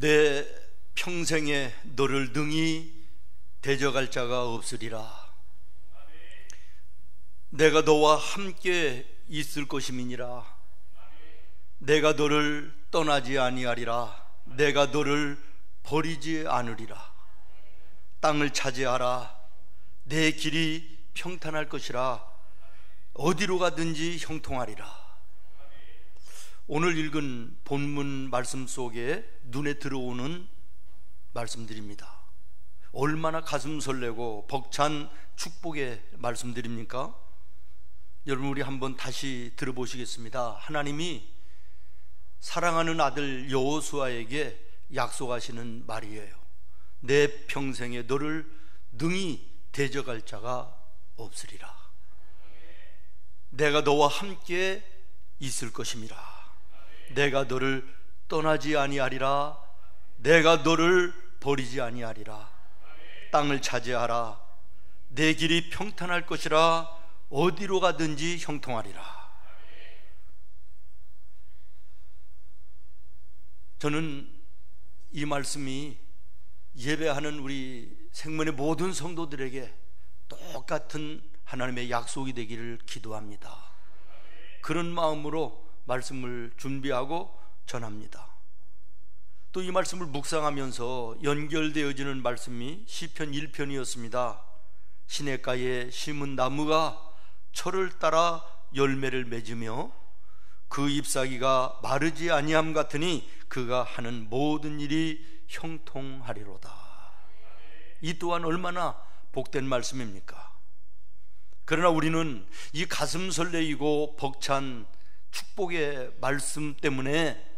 내 평생에 너를 능히 대적할 자가 없으리라. 내가 너와 함께 있을 것임이니라. 내가 너를 떠나지 아니하리라. 내가 너를 버리지 않으리라. 땅을 차지하라. 내 길이 평탄할 것이라. 어디로 가든지 형통하리라. 오늘 읽은 본문 말씀 속에 눈에 들어오는 말씀들입니다. 얼마나 가슴 설레고 벅찬 축복의 말씀들입니까? 여러분, 우리 한번 다시 들어보시겠습니다. 하나님이 사랑하는 아들 여호수아에게 약속하시는 말이에요. 내 평생에 너를 능히 대적할 자가 없으리라. 내가 너와 함께 있을 것임이라. 내가 너를 떠나지 아니하리라. 내가 너를 버리지 아니하리라. 땅을 차지하라. 내 길이 평탄할 것이라. 어디로 가든지 형통하리라. 저는 이 말씀이 예배하는 우리 생명의 모든 성도들에게 똑같은 하나님의 약속이 되기를 기도합니다. 그런 마음으로 말씀을 준비하고 전합니다. 또 이 말씀을 묵상하면서 연결되어지는 말씀이 시편 1편이었습니다. 시냇가에 심은 나무가 철을 따라 열매를 맺으며 그 잎사귀가 마르지 아니함 같으니 그가 하는 모든 일이 형통하리로다. 이 또한 얼마나 복된 말씀입니까? 그러나 우리는 이 가슴 설레이고 벅찬 축복의 말씀 때문에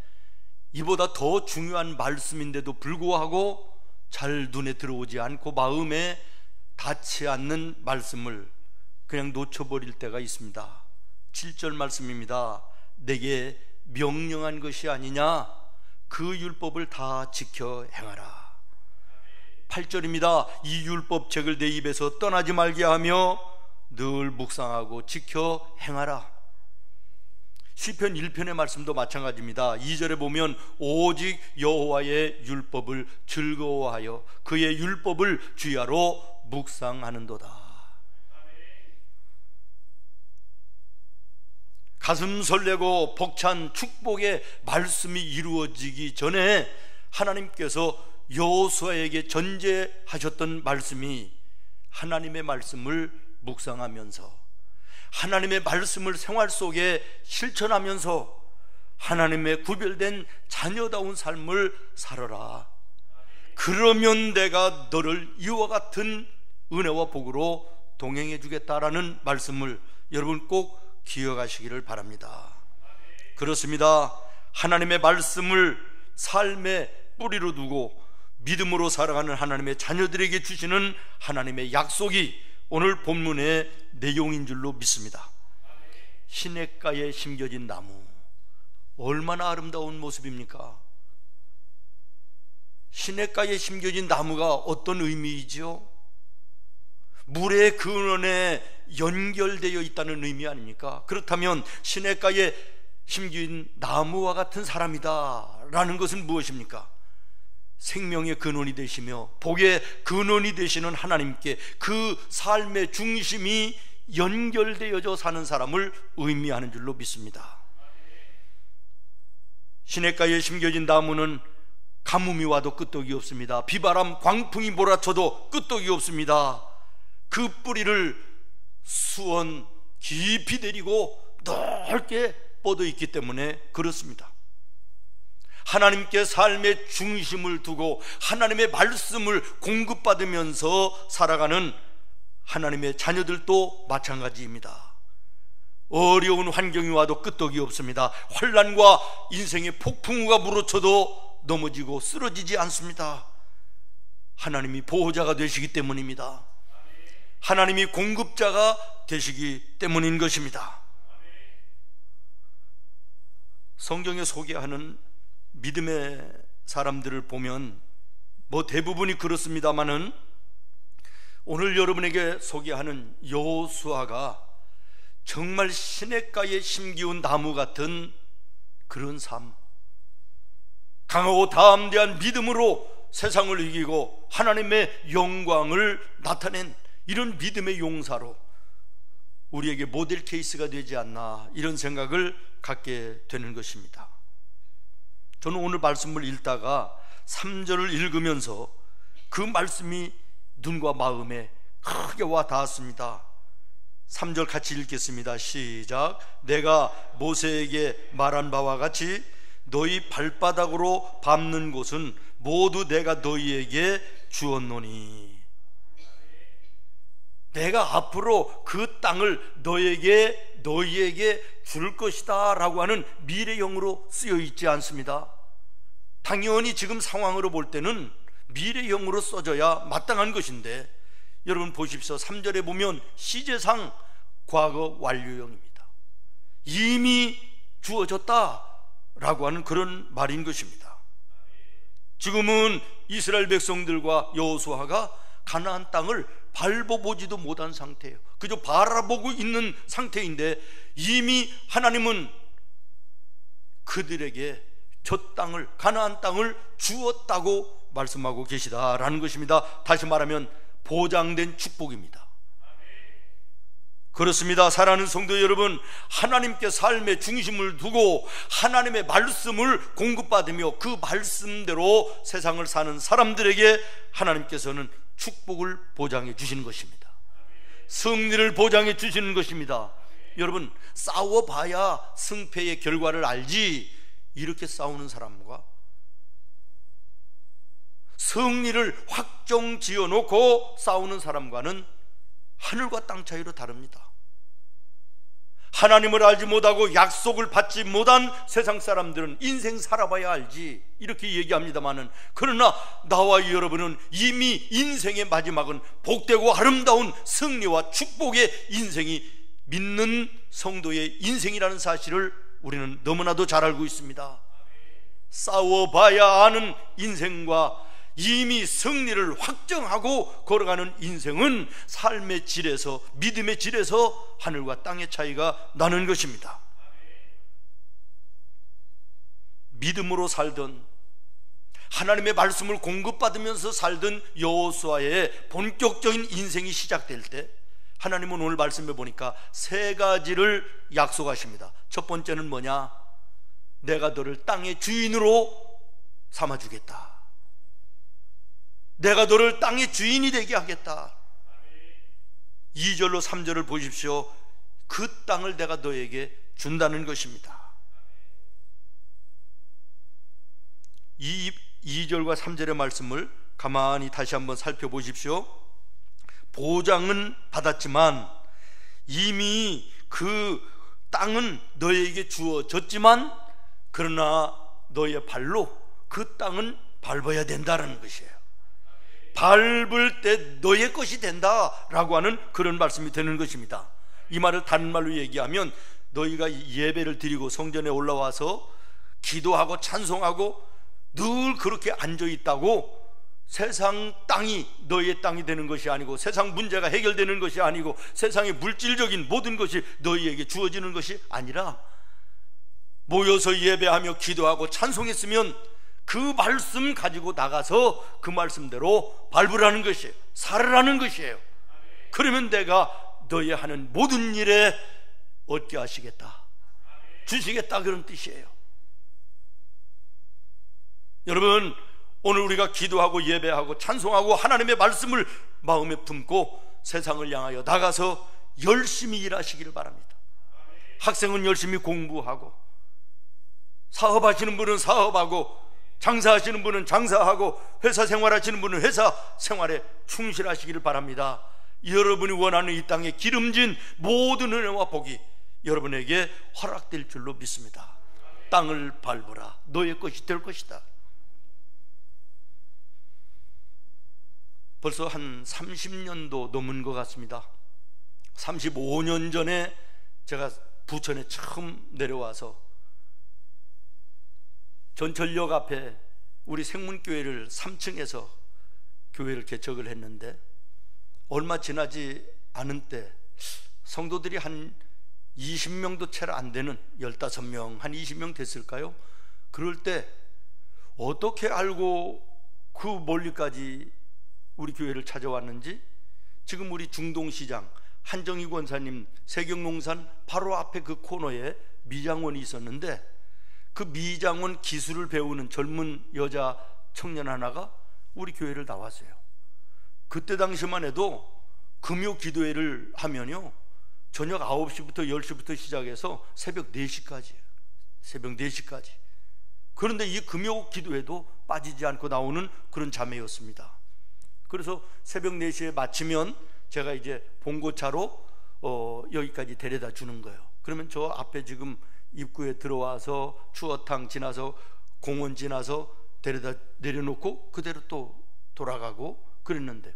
이보다 더 중요한 말씀인데도 불구하고 잘 눈에 들어오지 않고 마음에 닿지 않는 말씀을 그냥 놓쳐버릴 때가 있습니다. 7절 말씀입니다. 내게 명령한 것이 아니냐? 그 율법을 다 지켜 행하라. 8절입니다. 이 율법책을 내 입에서 떠나지 말게 하며 늘 묵상하고 지켜 행하라. 시편 1편의 말씀도 마찬가지입니다. 2절에 보면 오직 여호와의 율법을 즐거워하여 그의 율법을 주야로 묵상하는도다. 가슴 설레고 벅찬 축복의 말씀이 이루어지기 전에 하나님께서 여호수아에게 전제하셨던 말씀이 하나님의 말씀을 묵상하면서 하나님의 말씀을 생활 속에 실천하면서 하나님의 구별된 자녀다운 삶을 살아라. 그러면 내가 너를 이와 같은 은혜와 복으로 동행해 주겠다라는 말씀을 여러분 꼭 기억하시기를 바랍니다. 그렇습니다. 하나님의 말씀을 삶의 뿌리로 두고 믿음으로 살아가는 하나님의 자녀들에게 주시는 하나님의 약속이 오늘 본문의 내용인 줄로 믿습니다. 시냇가에 심겨진 나무, 얼마나 아름다운 모습입니까? 시냇가에 심겨진 나무가 어떤 의미이죠? 물의 근원에 연결되어 있다는 의미 아닙니까? 그렇다면 시냇가에 심긴 나무와 같은 사람이다 라는 것은 무엇입니까? 생명의 근원이 되시며 복의 근원이 되시는 하나님께 그 삶의 중심이 연결되어져 사는 사람을 의미하는 줄로 믿습니다. 시냇가에 심겨진 나무는 가뭄이 와도 끄떡이 없습니다. 비바람 광풍이 몰아쳐도 끄떡이 없습니다. 그 뿌리를 수원 깊이 내리고 넓게 뻗어 있기 때문에 그렇습니다. 하나님께 삶의 중심을 두고 하나님의 말씀을 공급받으면서 살아가는 하나님의 자녀들도 마찬가지입니다. 어려운 환경이 와도 끄떡이 없습니다. 환난과 인생의 폭풍우가 물어쳐도 넘어지고 쓰러지지 않습니다. 하나님이 보호자가 되시기 때문입니다. 하나님이 공급자가 되시기 때문인 것입니다. 성경에 소개하는 믿음의 사람들을 보면 뭐 대부분이 그렇습니다마는 오늘 여러분에게 소개하는 여호수아가 정말 시냇가에 심기운 나무 같은 그런 삶, 강하고 담대한 믿음으로 세상을 이기고 하나님의 영광을 나타낸 이런 믿음의 용사로 우리에게 모델 케이스가 되지 않나, 이런 생각을 갖게 되는 것입니다. 저는 오늘 말씀을 읽다가 3절을 읽으면서 그 말씀이 눈과 마음에 크게 와 닿았습니다. 3절 같이 읽겠습니다. 시작. 내가 모세에게 말한 바와 같이 너희 발바닥으로 밟는 곳은 모두 내가 너희에게 주었노니, 내가 앞으로 그 땅을 너희에게 줄 것이다 라고 하는 미래형으로 쓰여 있지 않습니다. 당연히 지금 상황으로 볼 때는 미래형으로 써져야 마땅한 것인데, 여러분 보십시오. 3절에 보면 시제상 과거 완료형입니다. 이미 주어졌다 라고 하는 그런 말인 것입니다. 지금은 이스라엘 백성들과 여호수아가 가나안 땅을 밟아보지도 못한 상태예요. 그저 바라보고 있는 상태인데 이미 하나님은 그들에게 저 땅을, 가나안 땅을 주었다고 말씀하고 계시다라는 것입니다. 다시 말하면 보장된 축복입니다. 그렇습니다. 사랑하는 성도 여러분, 하나님께 삶의 중심을 두고 하나님의 말씀을 공급받으며 그 말씀대로 세상을 사는 사람들에게 하나님께서는 축복을 보장해 주시는 것입니다. 승리를 보장해 주시는 것입니다. 여러분, 싸워봐야 승패의 결과를 알지, 이렇게 싸우는 사람과 승리를 확정 지어놓고 싸우는 사람과는 하늘과 땅 차이로 다릅니다. 하나님을 알지 못하고 약속을 받지 못한 세상 사람들은 인생 살아봐야 알지, 이렇게 얘기합니다마는, 그러나 나와 여러분은 이미 인생의 마지막은 복되고 아름다운 승리와 축복의 인생이 믿는 성도의 인생이라는 사실을 우리는 너무나도 잘 알고 있습니다. 싸워봐야 아는 인생과 이미 승리를 확정하고 걸어가는 인생은 삶의 질에서, 믿음의 질에서 하늘과 땅의 차이가 나는 것입니다. 믿음으로 살던, 하나님의 말씀을 공급받으면서 살던 여호수아의 본격적인 인생이 시작될 때 하나님은 오늘 말씀해 보니까 세 가지를 약속하십니다. 첫 번째는 뭐냐? 내가 너를 땅의 주인으로 삼아주겠다. 내가 너를 땅의 주인이 되게 하겠다. 2절로 3절을 보십시오. 그 땅을 내가 너에게 준다는 것입니다. 2절과 3절의 말씀을 가만히 다시 한번 살펴보십시오. 보장은 받았지만 이미 그 땅은 너에게 주어졌지만, 그러나 너의 발로 그 땅은 밟아야 된다는 것이에요. 밟을 때 너의 것이 된다라고 하는 그런 말씀이 되는 것입니다. 이 말을 다른 말로 얘기하면, 너희가 예배를 드리고 성전에 올라와서 기도하고 찬송하고 늘 그렇게 앉아있다고 세상 땅이 너희의 땅이 되는 것이 아니고, 세상 문제가 해결되는 것이 아니고, 세상의 물질적인 모든 것이 너희에게 주어지는 것이 아니라, 모여서 예배하며 기도하고 찬송했으면 그 말씀 가지고 나가서 그 말씀대로 밟으라는 것이에요. 살으라는 것이에요. 그러면 내가 너희 하는 모든 일에 얻게 하시겠다, 주시겠다, 그런 뜻이에요. 여러분, 오늘 우리가 기도하고 예배하고 찬송하고 하나님의 말씀을 마음에 품고 세상을 향하여 나가서 열심히 일하시기를 바랍니다. 학생은 열심히 공부하고, 사업하시는 분은 사업하고, 장사하시는 분은 장사하고, 회사 생활하시는 분은 회사 생활에 충실하시기를 바랍니다. 여러분이 원하는 이 땅에 기름진 모든 은혜와 복이 여러분에게 허락될 줄로 믿습니다. 땅을 밟으라, 너의 것이 될 것이다. 벌써 한 30년도 넘은 것 같습니다. 35년 전에 제가 부천에 처음 내려와서 전철역 앞에 우리 생문교회를 3층에서 교회를 개척을 했는데, 얼마 지나지 않은 때 성도들이 한 20명도 채 안 되는, 15명, 한 20명 됐을까요? 그럴 때 어떻게 알고 그 멀리까지 우리 교회를 찾아왔는지, 지금 우리 중동시장 한정희 권사님 세경농산 바로 앞에 그 코너에 미장원이 있었는데, 그 미장원 기술을 배우는 젊은 여자 청년 하나가 우리 교회를 나왔어요. 그때 당시만 해도 금요 기도회를 하면요, 저녁 9시부터 10시부터 시작해서 새벽 4시까지예요. 새벽 4시까지. 그런데 이 금요 기도회도 빠지지 않고 나오는 그런 자매였습니다. 그래서 새벽 4시에 마치면 제가 이제 봉고차로 여기까지 데려다 주는 거예요. 그러면 저 앞에 지금 입구에 들어와서 추어탕 지나서 공원 지나서 데려다 내려놓고 그대로 또 돌아가고 그랬는데,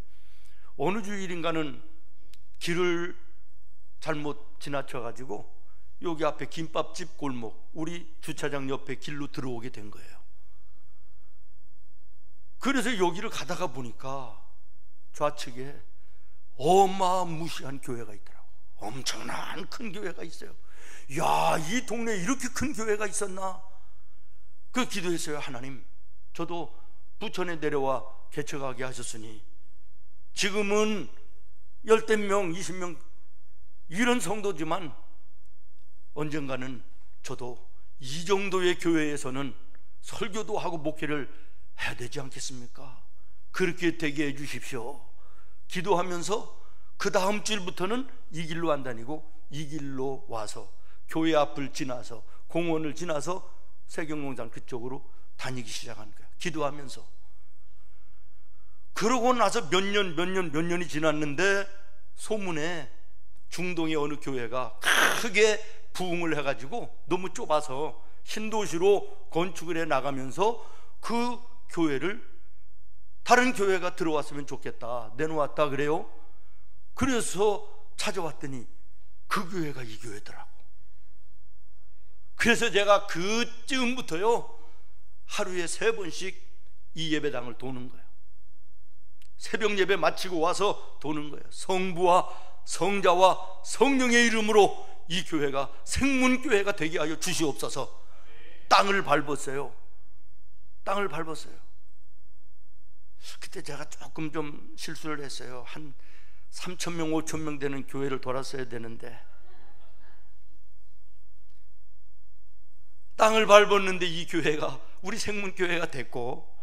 어느 주일인가는 길을 잘못 지나쳐가지고 여기 앞에 김밥집 골목, 우리 주차장 옆에 길로 들어오게 된 거예요. 그래서 여기를 가다가 보니까 좌측에 어마무시한 교회가 있더라고. 엄청난 큰 교회가 있어요. 야, 이 동네에 이렇게 큰 교회가 있었나? 그 기도했어요. 하나님, 저도 부천에 내려와 개척하게 하셨으니 지금은 10명 20명 이런 성도지만 언젠가는 저도 이 정도의 교회에서는 설교도 하고 목회를 해야 되지 않겠습니까? 그렇게 되게 해 주십시오. 기도하면서 그 다음 주일부터는 이 길로 안 다니고 이 길로 와서 교회 앞을 지나서 공원을 지나서 세경농장 그쪽으로 다니기 시작한 거예요. 기도하면서. 그러고 나서 몇 년이 지났는데 소문에 중동의 어느 교회가 크게 부흥을 해가지고 너무 좁아서 신도시로 건축을 해 나가면서 그 교회를 다른 교회가 들어왔으면 좋겠다, 내놓았다 그래요. 그래서 찾아왔더니 그 교회가 이 교회더라고. 그래서 제가 그쯤부터요 하루에 3번씩 이 예배당을 도는 거예요. 새벽 예배 마치고 와서 도는 거예요. 성부와 성자와 성령의 이름으로 이 교회가 생문교회가 되게 하여 주시옵소서. 땅을 밟았어요. 땅을 밟았어요. 그때 제가 조금 좀 실수를 했어요. 한 3,000명 5,000명 되는 교회를 돌았어야 되는데 땅을 밟았는데 이 교회가 우리 생문교회가 됐고,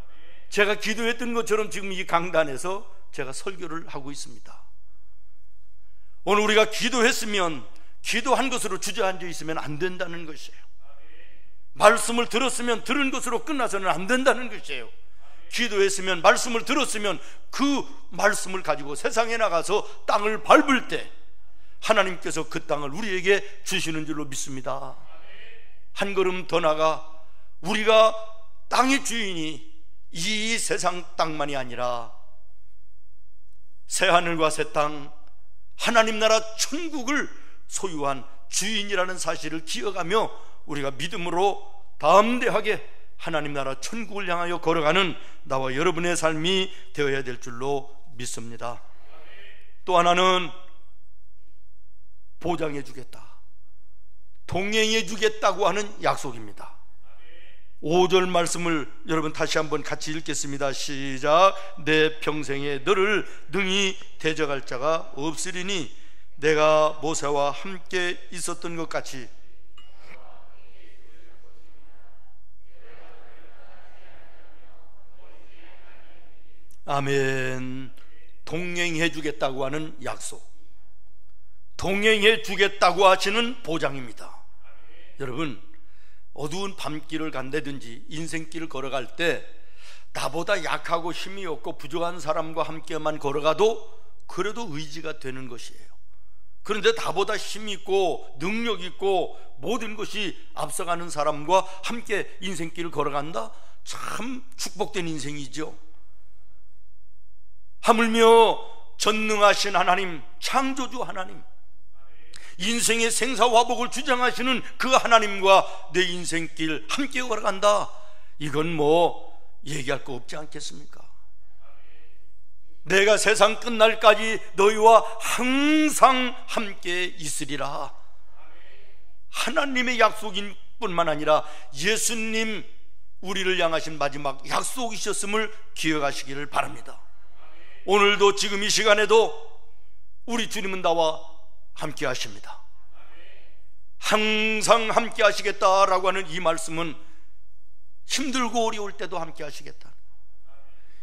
제가 기도했던 것처럼 지금 이 강단에서 제가 설교를 하고 있습니다. 오늘 우리가 기도했으면 기도한 것으로 주저앉아 있으면 안 된다는 것이에요. 말씀을 들었으면 들은 것으로 끝나서는 안 된다는 것이에요. 기도했으면 말씀을 들었으면 그 말씀을 가지고 세상에 나가서 땅을 밟을 때 하나님께서 그 땅을 우리에게 주시는 줄로 믿습니다. 한 걸음 더 나가 우리가 땅의 주인이 이 세상 땅만이 아니라 새하늘과 새 땅, 하나님 나라 천국을 소유한 주인이라는 사실을 기억하며 우리가 믿음으로 담대하게 하나님 나라 천국을 향하여 걸어가는 나와 여러분의 삶이 되어야 될 줄로 믿습니다. 또 하나는 보장해 주겠다, 동행해 주겠다고 하는 약속입니다. 5절 말씀을 여러분 다시 한번 같이 읽겠습니다. 시작. 내 평생에 너를 능히 대적할 자가 없으리니 내가 모세와 함께 있었던 것 같이. 아멘. 동행해 주겠다고 하는 약속, 동행해 주겠다고 하시는 보장입니다. 여러분, 어두운 밤길을 간다든지 인생길을 걸어갈 때 나보다 약하고 힘이 없고 부족한 사람과 함께만 걸어가도 그래도 의지가 되는 것이에요. 그런데 나보다 힘 있고 능력 있고 모든 것이 앞서가는 사람과 함께 인생길을 걸어간다? 참 축복된 인생이죠. 하물며 전능하신 하나님, 창조주 하나님, 인생의 생사화복을 주장하시는 그 하나님과 내 인생길 함께 걸어간다. 이건 뭐 얘기할 거 없지 않겠습니까? 내가 세상 끝날까지 너희와 항상 함께 있으리라. 하나님의 약속인 뿐만 아니라 예수님 우리를 향하신 마지막 약속이셨음을 기억하시기를 바랍니다. 오늘도 지금 이 시간에도 우리 주님은 나와 함께 하십니다. 항상 함께 하시겠다라고 하는 이 말씀은 힘들고 어려울 때도 함께 하시겠다,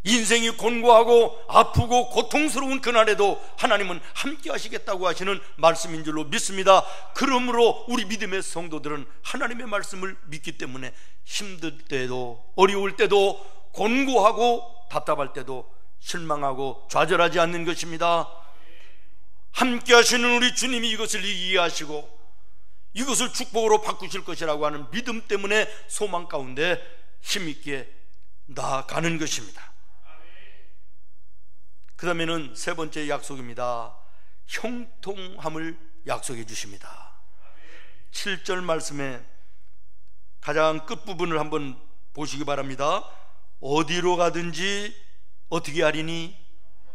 인생이 곤고하고 아프고 고통스러운 그날에도 하나님은 함께 하시겠다고 하시는 말씀인 줄로 믿습니다. 그러므로 우리 믿음의 성도들은 하나님의 말씀을 믿기 때문에 힘들 때도 어려울 때도 곤고하고 답답할 때도 실망하고 좌절하지 않는 것입니다. 함께 하시는 우리 주님이 이것을 이해하시고 이것을 축복으로 바꾸실 것이라고 하는 믿음 때문에 소망 가운데 힘있게 나아가는 것입니다. 그 다음에는 세 번째 약속입니다. 형통함을 약속해 주십니다. 7절 말씀에 가장 끝부분을 한번 보시기 바랍니다. 어디로 가든지 어떻게 하리니?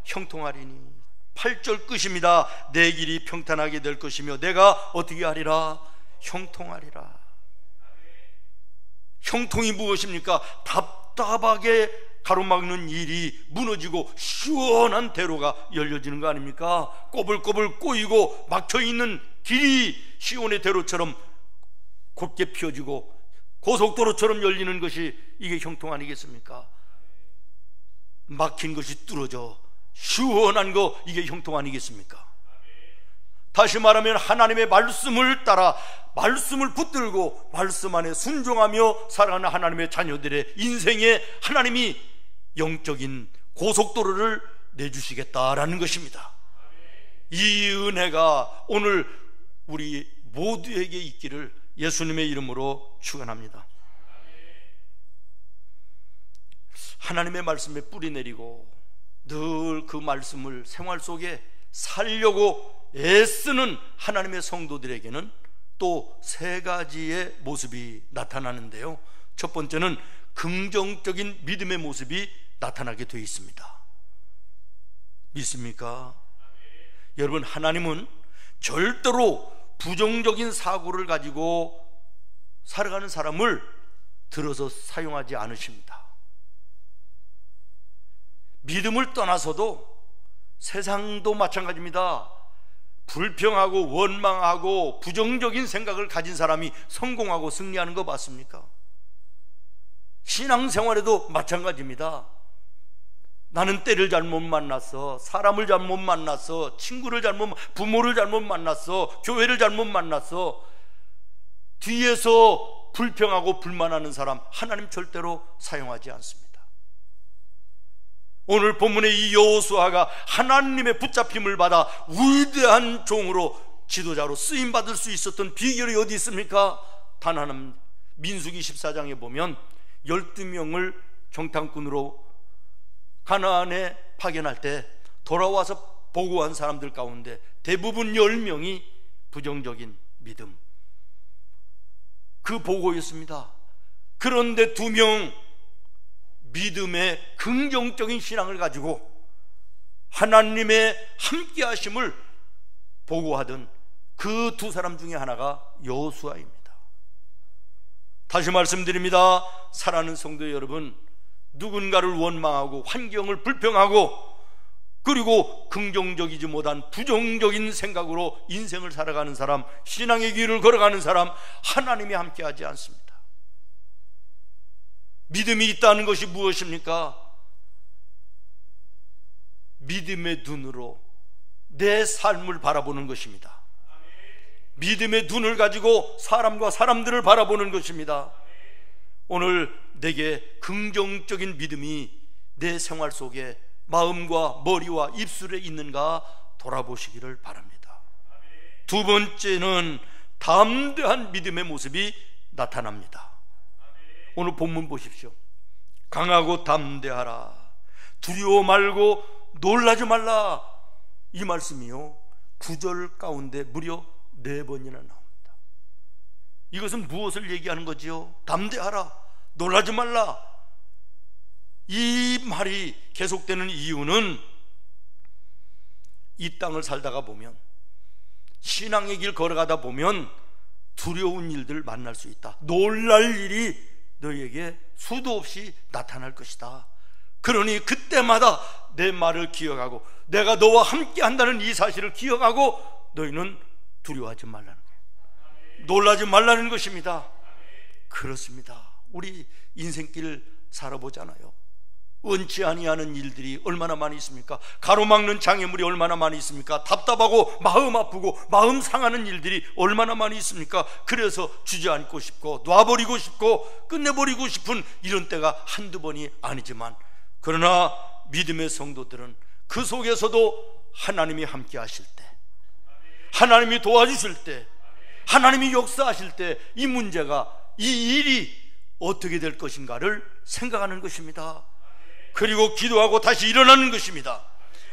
형통하리니. 8절 끝입니다. 내 길이 평탄하게 될 것이며 내가 어떻게 하리라? 형통하리라. 형통이 무엇입니까? 답답하게 가로막는 일이 무너지고 시원한 대로가 열려지는 거 아닙니까? 꼬불꼬불 꼬이고 막혀있는 길이 시온의 대로처럼 곱게 펴지고 고속도로처럼 열리는 것이 이게 형통 아니겠습니까? 막힌 것이 뚫어져 시원한 거, 이게 형통 아니겠습니까? 다시 말하면 하나님의 말씀을 따라 말씀을 붙들고 말씀 안에 순종하며 살아가는 하나님의 자녀들의 인생에 하나님이 영적인 고속도로를 내주시겠다라는 것입니다. 이 은혜가 오늘 우리 모두에게 있기를 예수님의 이름으로 축원합니다. 하나님의 말씀에 뿌리 내리고 늘 그 말씀을 생활 속에 살려고 애쓰는 하나님의 성도들에게는 또 세 가지의 모습이 나타나는데요, 첫 번째는 긍정적인 믿음의 모습이 나타나게 되어 있습니다. 믿습니까? 여러분, 하나님은 절대로 부정적인 사고를 가지고 살아가는 사람을 들어서 사용하지 않으십니다. 믿음을 떠나서도 세상도 마찬가지입니다. 불평하고 원망하고 부정적인 생각을 가진 사람이 성공하고 승리하는 거 맞습니까? 신앙생활에도 마찬가지입니다. 나는 때를 잘못 만났어, 사람을 잘못 만났어, 친구를 부모를 잘못 만났어, 교회를 잘못 만났어. 뒤에서 불평하고 불만하는 사람 하나님 절대로 사용하지 않습니다. 오늘 본문의 이 여호수아가 하나님의 붙잡힘을 받아 위대한 종으로 지도자로 쓰임받을 수 있었던 비결이 어디 있습니까? 단 하나, 민수기 14장에 보면 12명을 정탐꾼으로 가나안에 파견할 때 돌아와서 보고한 사람들 가운데 대부분 10명이 부정적인 믿음, 그 보고였습니다. 그런데 2명 믿음의 긍정적인 신앙을 가지고 하나님의 함께 하심을 보고하던 그 2 사람 중에 하나가 여호수아입니다. 다시 말씀드립니다. 사랑하는 성도 여러분, 누군가를 원망하고 환경을 불평하고 그리고 긍정적이지 못한 부정적인 생각으로 인생을 살아가는 사람, 신앙의 길을 걸어가는 사람, 하나님이 함께하지 않습니다. 믿음이 있다는 것이 무엇입니까? 믿음의 눈으로 내 삶을 바라보는 것입니다. 믿음의 눈을 가지고 사람과 사람들을 바라보는 것입니다. 오늘 내게 긍정적인 믿음이 내 생활 속에 마음과 머리와 입술에 있는가 돌아보시기를 바랍니다. 두 번째는 담대한 믿음의 모습이 나타납니다. 오늘 본문 보십시오. 강하고 담대하라, 두려워 말고 놀라지 말라. 이 말씀이요 9절 가운데 무려 4번이나 나옵니다. 이것은 무엇을 얘기하는 거지요? 담대하라, 놀라지 말라. 이 말이 계속되는 이유는 이 땅을 살다가 보면, 신앙의 길 걸어가다 보면 두려운 일들 만날 수 있다, 놀랄 일이 너희에게 수도 없이 나타날 것이다. 그러니 그때마다 내 말을 기억하고 내가 너와 함께 한다는 이 사실을 기억하고 너희는 두려워하지 말라는 거예요. 놀라지 말라는 것입니다. 그렇습니다. 우리 인생길 살아보잖아요. 원치 아니하는 일들이 얼마나 많이 있습니까? 가로막는 장애물이 얼마나 많이 있습니까? 답답하고 마음 아프고 마음 상하는 일들이 얼마나 많이 있습니까? 그래서 주저앉고 싶고 놔버리고 싶고 끝내버리고 싶은 이런 때가 한두 번이 아니지만, 그러나 믿음의 성도들은 그 속에서도 하나님이 함께 하실 때, 하나님이 도와주실 때, 하나님이 역사하실 때 이 문제가, 이 일이 어떻게 될 것인가를 생각하는 것입니다. 그리고 기도하고 다시 일어나는 것입니다.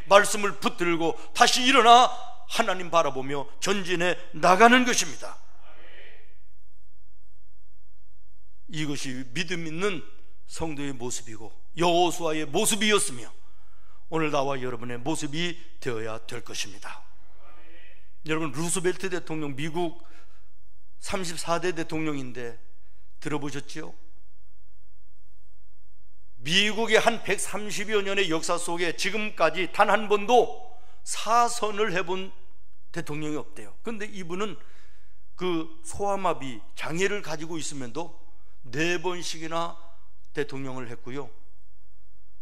말씀을 붙들고 다시 일어나 하나님 바라보며 전진해 나가는 것입니다. 이것이 믿음 있는 성도의 모습이고 여호수아의 모습이었으며 오늘 나와 여러분의 모습이 되어야 될 것입니다. 여러분, 루스벨트 대통령, 미국 34대 대통령인데 들어보셨지요? 미국의 한 130여 년의 역사 속에 지금까지 단 한 번도 사선을 해본 대통령이 없대요. 그런데 이분은 그 소아마비 장애를 가지고 있으면도 4번씩이나 대통령을 했고요.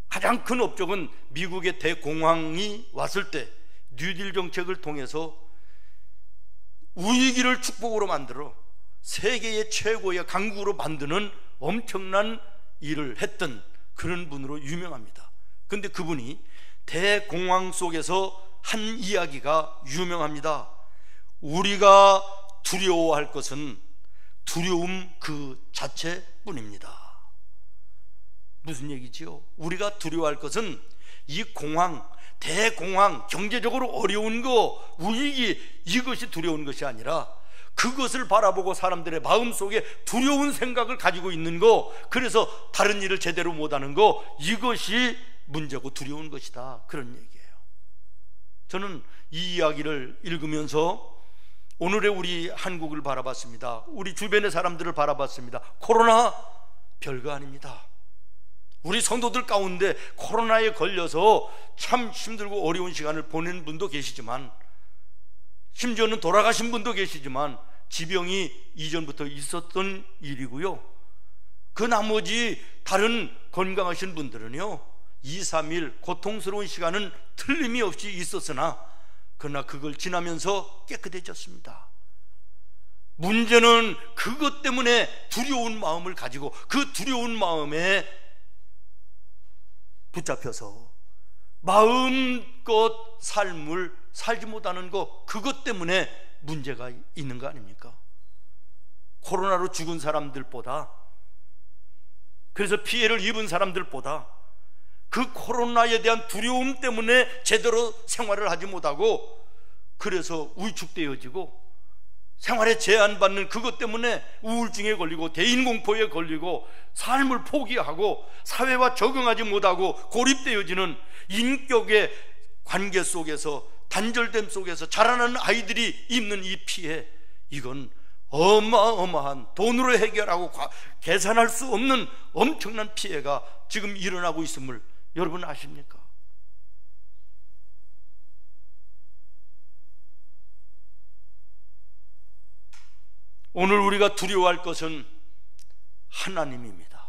가장 큰 업적은 미국의 대공황이 왔을 때 뉴딜 정책을 통해서 위기를 축복으로 만들어 세계의 최고의 강국으로 만드는 엄청난 일을 했던 그런 분으로 유명합니다. 그런데 그분이 대공황 속에서 한 이야기가 유명합니다. 우리가 두려워할 것은 두려움 그 자체뿐입니다. 무슨 얘기지요? 우리가 두려워할 것은 이 공황, 대공황, 경제적으로 어려운 거, 위기, 이것이 두려운 것이 아니라 그것을 바라보고 사람들의 마음속에 두려운 생각을 가지고 있는 거, 그래서 다른 일을 제대로 못하는 거, 이것이 문제고 두려운 것이다, 그런 얘기예요. 저는 이 이야기를 읽으면서 오늘의 우리 한국을 바라봤습니다. 우리 주변의 사람들을 바라봤습니다. 코로나 별거 아닙니다. 우리 성도들 가운데 코로나에 걸려서 참 힘들고 어려운 시간을 보낸 분도 계시지만, 심지어는 돌아가신 분도 계시지만 지병이 이전부터 있었던 일이고요. 그 나머지 다른 건강하신 분들은요 2, 3일 고통스러운 시간은 틀림이 없이 있었으나 그러나 그걸 지나면서 깨끗해졌습니다. 문제는 그것 때문에 두려운 마음을 가지고 그 두려운 마음에 붙잡혀서 마음껏 삶을 살지 못하는 것, 그것 때문에 문제가 있는 거 아닙니까? 코로나로 죽은 사람들보다, 그래서 피해를 입은 사람들보다 그 코로나에 대한 두려움 때문에 제대로 생활을 하지 못하고 그래서 위축되어지고 생활에 제한받는 그것 때문에 우울증에 걸리고 대인공포에 걸리고 삶을 포기하고 사회와 적응하지 못하고 고립되어지는 인격의 관계 속에서, 단절됨 속에서 자라나는 아이들이 입는 이 피해, 이건 어마어마한, 돈으로 해결하고 계산할 수 없는 엄청난 피해가 지금 일어나고 있음을 여러분 아십니까? 오늘 우리가 두려워할 것은 하나님입니다.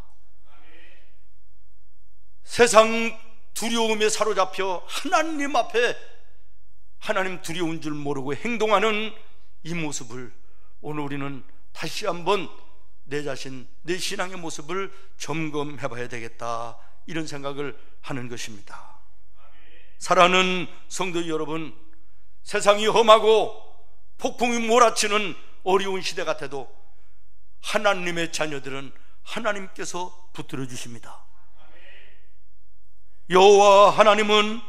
세상 두려움에 사로잡혀 하나님 앞에 하나님 두려운 줄 모르고 행동하는 이 모습을 오늘 우리는 다시 한번 내 자신, 내 신앙의 모습을 점검해 봐야 되겠다, 이런 생각을 하는 것입니다. 사랑하는 성도 여러분, 세상이 험하고 폭풍이 몰아치는 어려운 시대 같아도 하나님의 자녀들은 하나님께서 붙들어 주십니다. 여호와 하나님은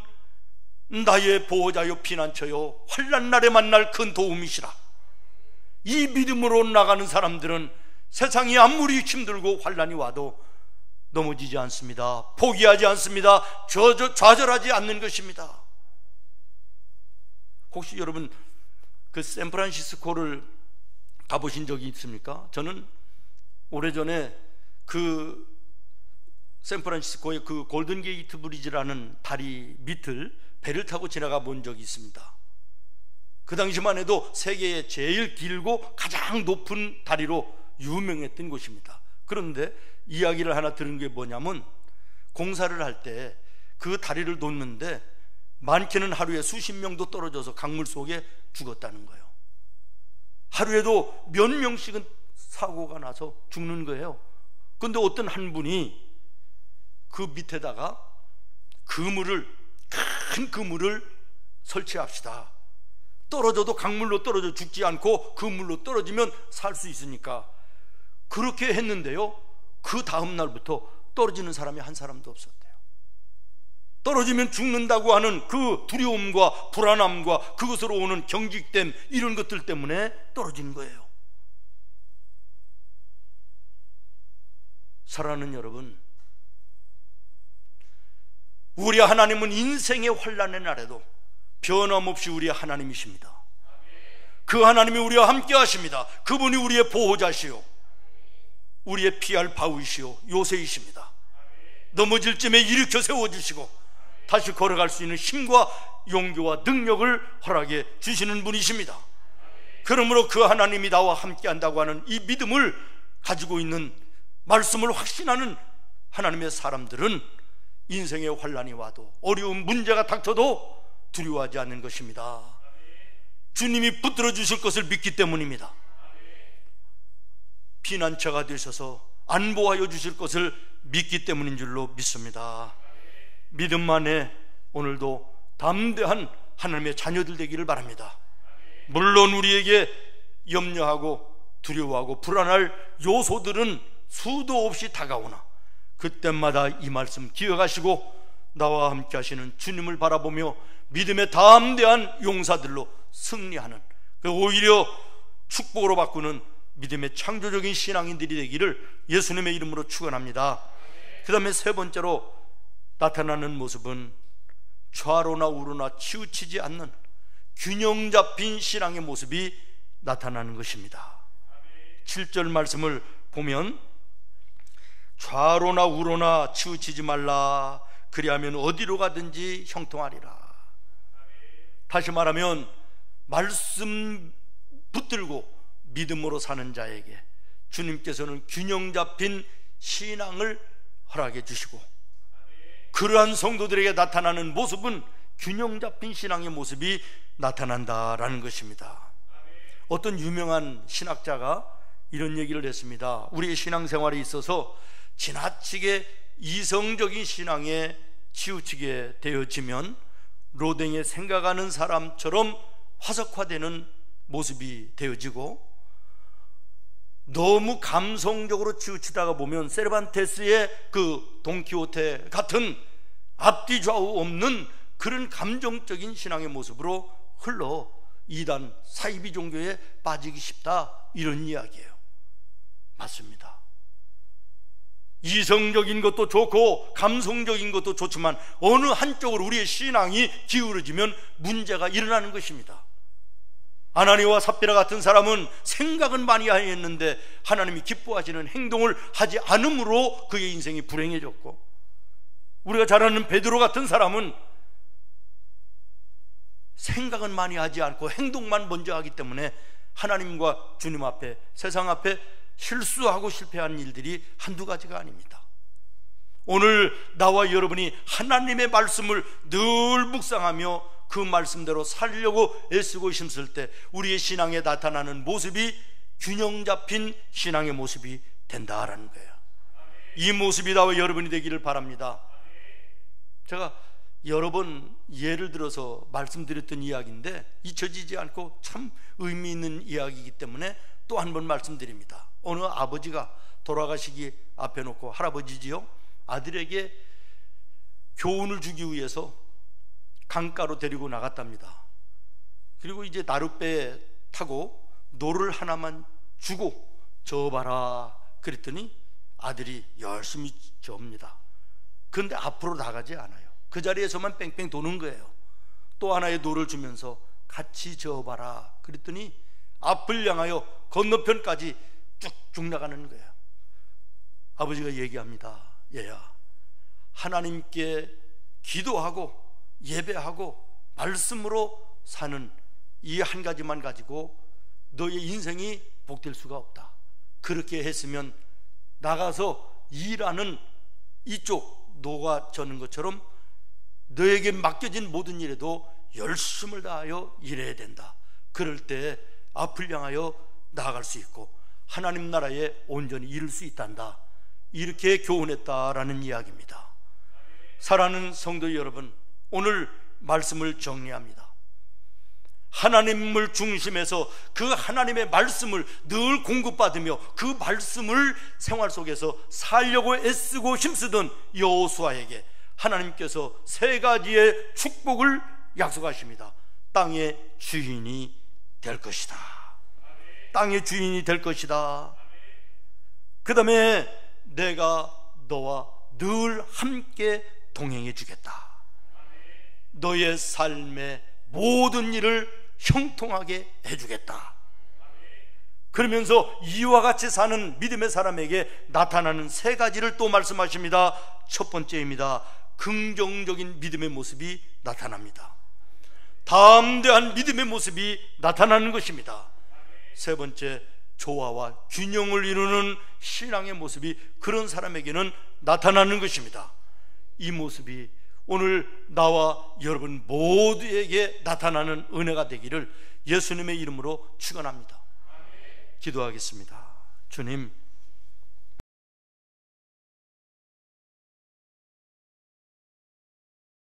나의 보호자요 피난처요 환난 날에 만날 큰 도움이시라. 이 믿음으로 나가는 사람들은 세상이 아무리 힘들고 환난이 와도 넘어지지 않습니다. 포기하지 않습니다. 좌절하지 않는 것입니다. 혹시 여러분 그 샌프란시스코를 가보신 적이 있습니까? 저는 오래전에 그 샌프란시스코의 그 골든게이트 브리지라는 다리 밑을 배를 타고 지나가 본 적이 있습니다. 그 당시만 해도 세계에 제일 길고 가장 높은 다리로 유명했던 곳입니다. 그런데 이야기를 하나 들은 게 뭐냐면, 공사를 할 때 그 다리를 놓는데 많게는 하루에 수십 명도 떨어져서 강물 속에 죽었다는 거예요. 하루에도 몇 명씩은 사고가 나서 죽는 거예요. 그런데 어떤 한 분이 그 밑에다가 큰 그물을 설치합시다. 떨어져도 강물로 떨어져 죽지 않고 그물로 떨어지면 살 수 있으니까 그렇게 했는데요, 그 다음 날부터 떨어지는 사람이 한 사람도 없었대요. 떨어지면 죽는다고 하는 그 두려움과 불안함과 그것으로 오는 경직됨, 이런 것들 때문에 떨어진 거예요. 사랑하는 여러분, 우리 하나님은 인생의 환난의 날에도 변함없이 우리의 하나님이십니다. 그 하나님이 우리와 함께 하십니다. 그분이 우리의 보호자시요, 우리의 피할 바위시요 요새이십니다. 넘어질 쯤에 일으켜 세워주시고 다시 걸어갈 수 있는 힘과 용기와 능력을 허락해 주시는 분이십니다. 그러므로 그 하나님이 나와 함께 한다고 하는 이 믿음을 가지고 있는, 말씀을 확신하는 하나님의 사람들은 인생의 환난이 와도, 어려운 문제가 닥쳐도 두려워하지 않는 것입니다. 주님이 붙들어 주실 것을 믿기 때문입니다. 피난처가 되셔서 안보하여 주실 것을 믿기 때문인 줄로 믿습니다. 믿음만에 오늘도 담대한 하나님의 자녀들 되기를 바랍니다. 물론 우리에게 염려하고 두려워하고 불안할 요소들은 수도 없이 다가오나 그때마다 이 말씀 기억하시고 나와 함께 하시는 주님을 바라보며 믿음의 담대한 용사들로 승리하는, 오히려 축복으로 바꾸는 믿음의 창조적인 신앙인들이 되기를 예수님의 이름으로 축원합니다. 그 다음에 세 번째로 나타나는 모습은 좌로나 우로나 치우치지 않는 균형 잡힌 신앙의 모습이 나타나는 것입니다. 7절 말씀을 보면 좌로나 우로나 치우치지 말라, 그리하면 어디로 가든지 형통하리라. 다시 말하면 말씀 붙들고 믿음으로 사는 자에게 주님께서는 균형 잡힌 신앙을 허락해 주시고, 그러한 성도들에게 나타나는 모습은 균형 잡힌 신앙의 모습이 나타난다라는 것입니다. 어떤 유명한 신학자가 이런 얘기를 했습니다. 우리의 신앙생활에 있어서 지나치게 이성적인 신앙에 치우치게 되어지면 로댕에 생각하는 사람처럼 화석화되는 모습이 되어지고, 너무 감성적으로 치우치다가 보면 세르반테스의 그 돈키호테 같은 앞뒤 좌우 없는 그런 감정적인 신앙의 모습으로 흘러 이단 사이비 종교에 빠지기 쉽다, 이런 이야기예요. 맞습니다. 이성적인 것도 좋고 감성적인 것도 좋지만 어느 한쪽으로 우리의 신앙이 기울어지면 문제가 일어나는 것입니다. 아나니와 삽비라 같은 사람은 생각은 많이 했는데 하나님이 기뻐하시는 행동을 하지 않음으로 그의 인생이 불행해졌고, 우리가 잘 아는 베드로 같은 사람은 생각은 많이 하지 않고 행동만 먼저 하기 때문에 하나님과 주님 앞에, 세상 앞에 실수하고 실패한 일들이 한두 가지가 아닙니다. 오늘 나와 여러분이 하나님의 말씀을 늘 묵상하며 그 말씀대로 살려고 애쓰고 힘쓸 때 우리의 신앙에 나타나는 모습이 균형 잡힌 신앙의 모습이 된다라는 거예요. 이 모습이 나와 여러분이 되기를 바랍니다. 제가 여러 번 예를 들어서 말씀드렸던 이야기인데 잊혀지지 않고 참 의미 있는 이야기이기 때문에 또 한 번 말씀드립니다. 어느 아버지가 돌아가시기 앞에 놓고, 할아버지지요, 아들에게 교훈을 주기 위해서 강가로 데리고 나갔답니다. 그리고 이제 나룻배에 타고 노를 하나만 주고 저어봐라 그랬더니 아들이 열심히 저읍니다. 그런데 앞으로 나가지 않아요. 그 자리에서만 뺑뺑 도는 거예요. 또 하나의 노를 주면서 같이 저어봐라 그랬더니 앞을 향하여 건너편까지 쭉쭉 나가는 거예요. 아버지가 얘기합니다. 얘야, 하나님께 기도하고 예배하고 말씀으로 사는 이 한 가지만 가지고 너의 인생이 복될 수가 없다. 그렇게 했으면 나가서 일하는 이쪽 노가 저는 것처럼 너에게 맡겨진 모든 일에도 열심을 다하여 일해야 된다. 그럴 때 앞을 향하여 나아갈 수 있고 하나님 나라에 온전히 이룰 수 있단다. 이렇게 교훈했다라는 이야기입니다. 사랑하는 성도 여러분, 오늘 말씀을 정리합니다. 하나님을 중심해서 그 하나님의 말씀을 늘 공급받으며 그 말씀을 생활 속에서 살려고 애쓰고 힘쓰던 여호수아에게 하나님께서 세 가지의 축복을 약속하십니다. 땅의 주인이 될 것이다. 땅의 주인이 될 것이다. 그 다음에 내가 너와 늘 함께 동행해 주겠다. 너의 삶의 모든 일을 형통하게 해주겠다. 그러면서 이와 같이 사는 믿음의 사람에게 나타나는 세 가지를 또 말씀하십니다. 첫 번째입니다. 긍정적인 믿음의 모습이 나타납니다. 담대한 믿음의 모습이 나타나는 것입니다. 세 번째, 조화와 균형을 이루는 신앙의 모습이 그런 사람에게는 나타나는 것입니다. 이 모습이 오늘 나와 여러분 모두에게 나타나는 은혜가 되기를 예수님의 이름으로 축원합니다. 기도하겠습니다. 주님,